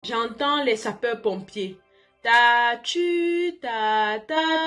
J'entends les sapeurs-pompiers. Ta.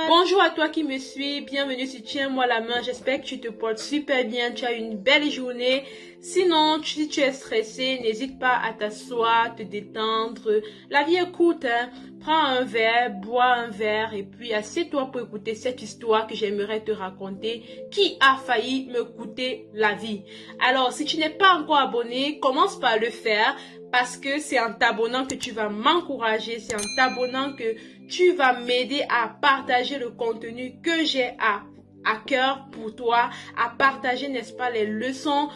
Bonjour à toi qui me suis, bienvenue sur Tiens-moi la main, j'espère que tu te portes super bien, tu as une belle journée. Sinon, si tu es stressé, n'hésite pas à t'asseoir, te détendre. La vie est courte, hein. Prends un verre, bois un verre et puis assieds-toi pour écouter cette histoire que j'aimerais te raconter qui a failli me coûter la vie. Alors, si tu n'es pas encore abonné, commence par le faire. Parce que c'est en t'abonnant que tu vas m'encourager, c'est en t'abonnant que tu vas m'aider à partager le contenu que j'ai à cœur pour toi, à partager, n'est-ce pas, les leçons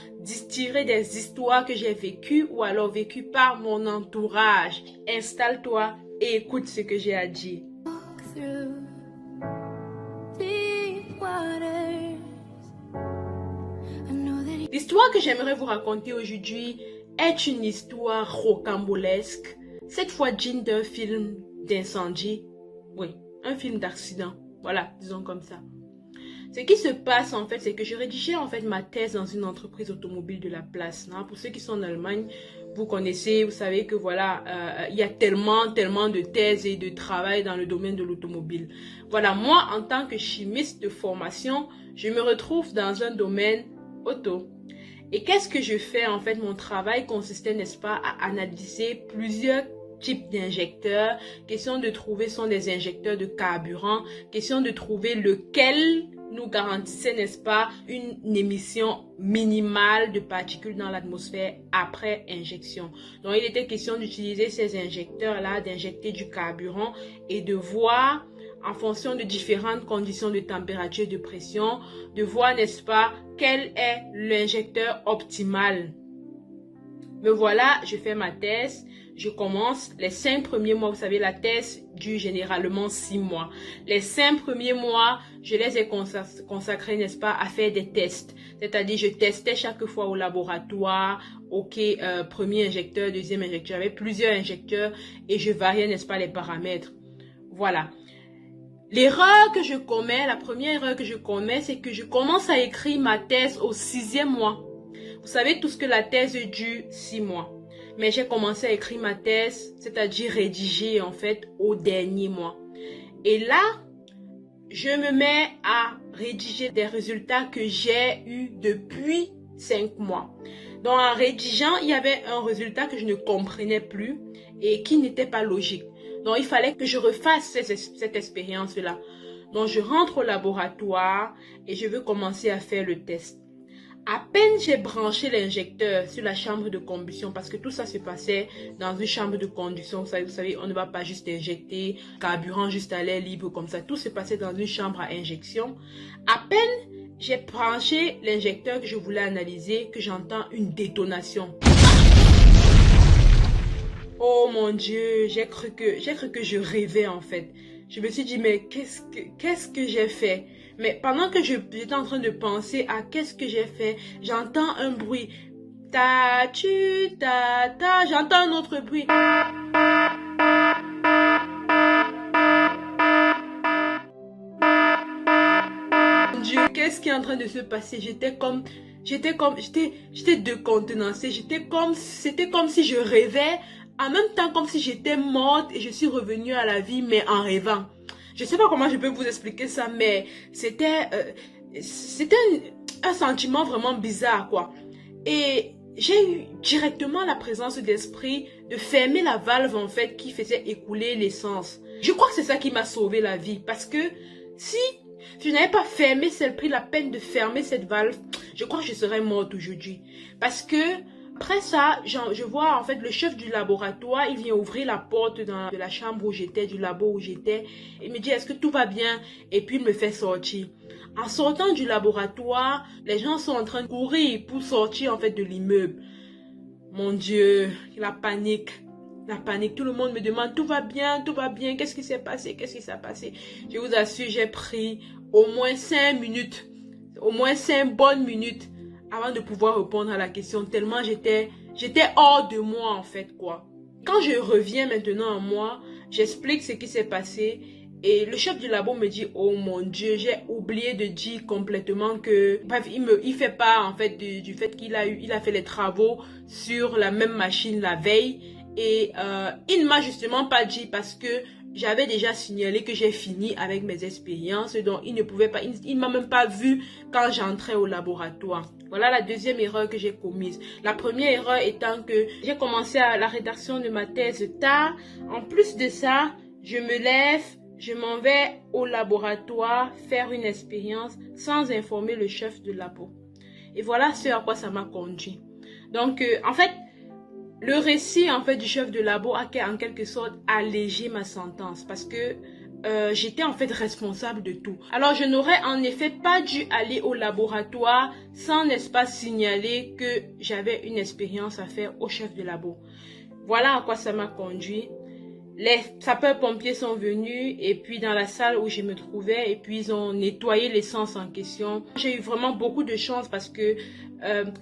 tirées des histoires que j'ai vécues ou alors vécues par mon entourage. Installe-toi et écoute ce que j'ai à dire. L'histoire que j'aimerais vous raconter aujourd'hui est une histoire rocambolesque, cette fois digne d'un film d'incendie, oui, un film d'accident, voilà, disons comme ça. Ce qui se passe en fait, c'est que je rédigeais en fait ma thèse dans une entreprise automobile de la place. Hein. Pour ceux qui sont en Allemagne, vous connaissez, vous savez que voilà, il y a tellement de thèses et de travail dans le domaine de l'automobile. Voilà, moi en tant que chimiste de formation, je me retrouve dans un domaine auto. Et qu'est-ce que je fais en fait? Mon travail consistait, n'est-ce pas, à analyser plusieurs types d'injecteurs. Question de trouver sont des injecteurs de carburant. Question de trouver lequel nous garantissait, n'est-ce pas, une émission minimale de particules dans l'atmosphère après injection. Donc, il était question d'utiliser ces injecteurs-là, d'injecter du carburant et de voir en fonction de différentes conditions de température et de pression, de voir, n'est-ce pas, quel est l'injecteur optimal. Me voilà, je fais ma thèse, je commence les 5 premiers mois, vous savez, la thèse dure généralement 6 mois. Les 5 premiers mois, je les ai consacrés, n'est-ce pas, à faire des tests. C'est-à-dire, je testais chaque fois au laboratoire, ok, premier injecteur, deuxième injecteur, j'avais plusieurs injecteurs et je variais, n'est-ce pas, les paramètres. Voilà. L'erreur que je commets, la première erreur que je commets, c'est que je commence à écrire ma thèse au 6e mois. Vous savez tous que la thèse dure 6 mois. Mais j'ai commencé à écrire ma thèse, c'est-à-dire rédiger en fait au dernier mois. Et là, je me mets à rédiger des résultats que j'ai eus depuis 5 mois. Donc en rédigeant, il y avait un résultat que je ne comprenais plus et qui n'était pas logique. Donc, il fallait que je refasse cette expérience-là. Donc, je rentre au laboratoire et je veux commencer à faire le test. À peine j'ai branché l'injecteur sur la chambre de combustion, parce que tout ça se passait dans une chambre de conduction. Vous savez, on ne va pas juste injecter carburant juste à l'air libre comme ça. Tout se passait dans une chambre à injection. À peine j'ai branché l'injecteur que je voulais analyser, que j'entends une détonation. Oh mon Dieu, j'ai cru que je rêvais en fait. Je me suis dit, mais qu'est-ce que j'ai fait? Mais pendant que j'étais en train de penser à qu'est-ce que j'ai fait, j'entends un bruit. J'entends un autre bruit. Mon Dieu, qu'est-ce qui est en train de se passer? J'étais décontenancée. C'était comme si je rêvais. En même temps, comme si j'étais morte et je suis revenue à la vie, mais en rêvant. Je ne sais pas comment je peux vous expliquer ça, mais c'était un sentiment vraiment bizarre, quoi. Et j'ai eu directement la présence d'esprit de fermer la valve, en fait, qui faisait écouler l'essence. Je crois que c'est ça qui m'a sauvé la vie, parce que si je n'avais pas pris la peine de fermer cette valve, je crois que je serais morte aujourd'hui. Parce que après ça, je vois en fait le chef du laboratoire, il vient ouvrir la porte de la chambre où j'étais, du labo où j'étais. Il me dit, est-ce que tout va bien? Et puis il me fait sortir. En sortant du laboratoire, les gens sont en train de courir pour sortir en fait de l'immeuble. Mon Dieu, la panique. La panique, tout le monde me demande, tout va bien, qu'est-ce qui s'est passé, Je vous assure, j'ai pris au moins 5 minutes, au moins 5 bonnes minutes avant de pouvoir répondre à la question, tellement j'étais hors de moi en fait, quoi. Quand je reviens maintenant à moi, j'explique ce qui s'est passé et le chef du labo me dit, oh mon Dieu, j'ai oublié de dire complètement que, bref, il fait part en fait du fait qu'il a fait les travaux sur la même machine la veille Et il ne m'a justement pas dit parce que j'avais déjà signalé que j'ai fini avec mes expériences, donc il ne pouvait pas, il m'a même pas vu quand j'entrais au laboratoire. Voilà la deuxième erreur que j'ai commise. La première erreur étant que j'ai commencé à la rédaction de ma thèse tard. En plus de ça, je me lève, je m'en vais au laboratoire faire une expérience sans informer le chef de labo. Et voilà ce à quoi ça m'a conduit. Donc, en fait, le récit du chef de labo a en quelque sorte allégé ma sentence parce que j'étais en fait responsable de tout. Alors je n'aurais en effet pas dû aller au laboratoire sans, n'est-ce pas, signaler que j'avais une expérience à faire au chef de labo. Voilà à quoi ça m'a conduit. Les sapeurs-pompiers sont venus et puis dans la salle où je me trouvais et puis ils ont nettoyé l'essence en question. J'ai eu vraiment beaucoup de chance parce que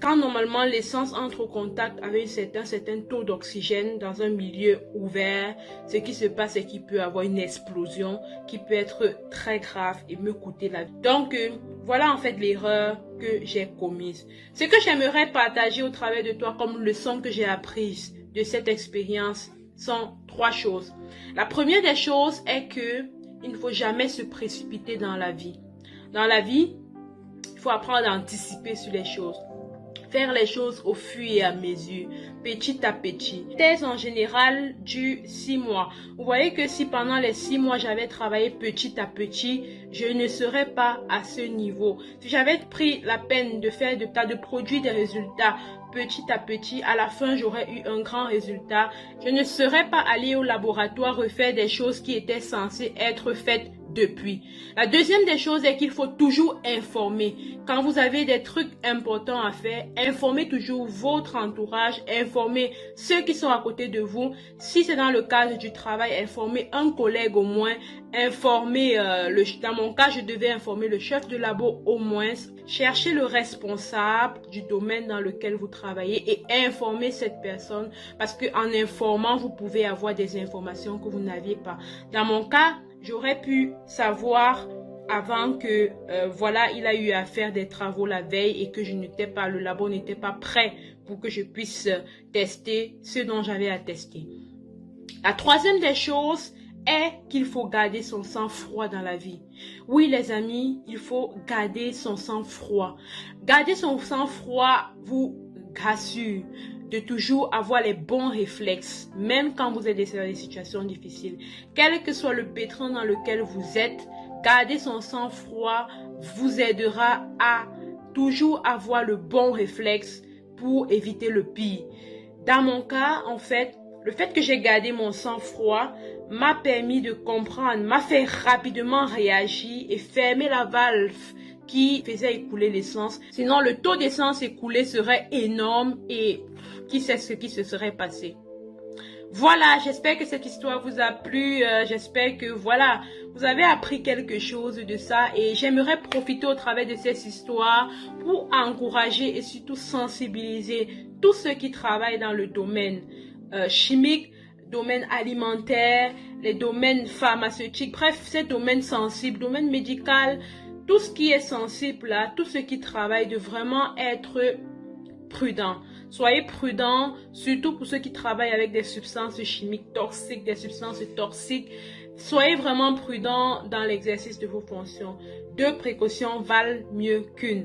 quand normalement l'essence entre au contact avec un certain taux d'oxygène dans un milieu ouvert, ce qui se passe c'est qu'il peut avoir une explosion qui peut être très grave et me coûter la vie. Donc voilà en fait l'erreur que j'ai commise. Ce que j'aimerais partager au travers de toi comme leçon que j'ai apprise de cette expérience sont trois choses. La première des choses est que il ne faut jamais se précipiter dans la vie. Dans la vie, il faut apprendre à anticiper sur les choses. Faire les choses au fur et à mesure, petit à petit. La thèse en général dure 6 mois. Vous voyez que si pendant les 6 mois j'avais travaillé petit à petit, je ne serais pas à ce niveau. Si j'avais pris la peine de produire des résultats petit à petit, à la fin j'aurais eu un grand résultat. Je ne serais pas allé au laboratoire refaire des choses qui étaient censées être faites depuis. La deuxième des choses est qu'il faut toujours informer. Quand vous avez des trucs importants à faire, informez toujours votre entourage, informez ceux qui sont à côté de vous. Si c'est dans le cadre du travail, informez un collègue au moins, informez, dans mon cas, je devais informer le chef de labo au moins. Cherchez le responsable du domaine dans lequel vous travaillez et informez cette personne parce qu'en informant, vous pouvez avoir des informations que vous n'aviez pas. Dans mon cas, j'aurais pu savoir avant que, voilà, il a eu à faire des travaux la veille et que le labo n'était pas prêt pour que je puisse tester ce dont j'avais à tester. La troisième des choses est qu'il faut garder son sang-froid dans la vie. Oui, les amis, il faut garder son sang-froid. Garder son sang-froid vous rassure de toujours avoir les bons réflexes, même quand vous êtes dans des situations difficiles. Quel que soit le pétrin dans lequel vous êtes, garder son sang-froid vous aidera à toujours avoir le bon réflexe pour éviter le pire. Dans mon cas, en fait, le fait que j'ai gardé mon sang-froid m'a permis de comprendre, m'a fait rapidement réagir et fermer la valve qui faisait écouler l'essence. Sinon, le taux d'essence écoulé serait énorme et qui sait ce qui se serait passé. Voilà, j'espère que cette histoire vous a plu. J'espère que voilà, vous avez appris quelque chose de ça et j'aimerais profiter au travers de cette histoire pour encourager et surtout sensibiliser tous ceux qui travaillent dans le domaine chimique, domaine alimentaire, les domaines pharmaceutiques, bref, ces domaines sensibles, domaine médical, tout ce qui est sensible là, tous ceux qui travaillent de vraiment être prudents. Soyez prudents, surtout pour ceux qui travaillent avec des substances chimiques toxiques, des substances toxiques. Soyez vraiment prudents dans l'exercice de vos fonctions. 2 précautions valent mieux qu'une.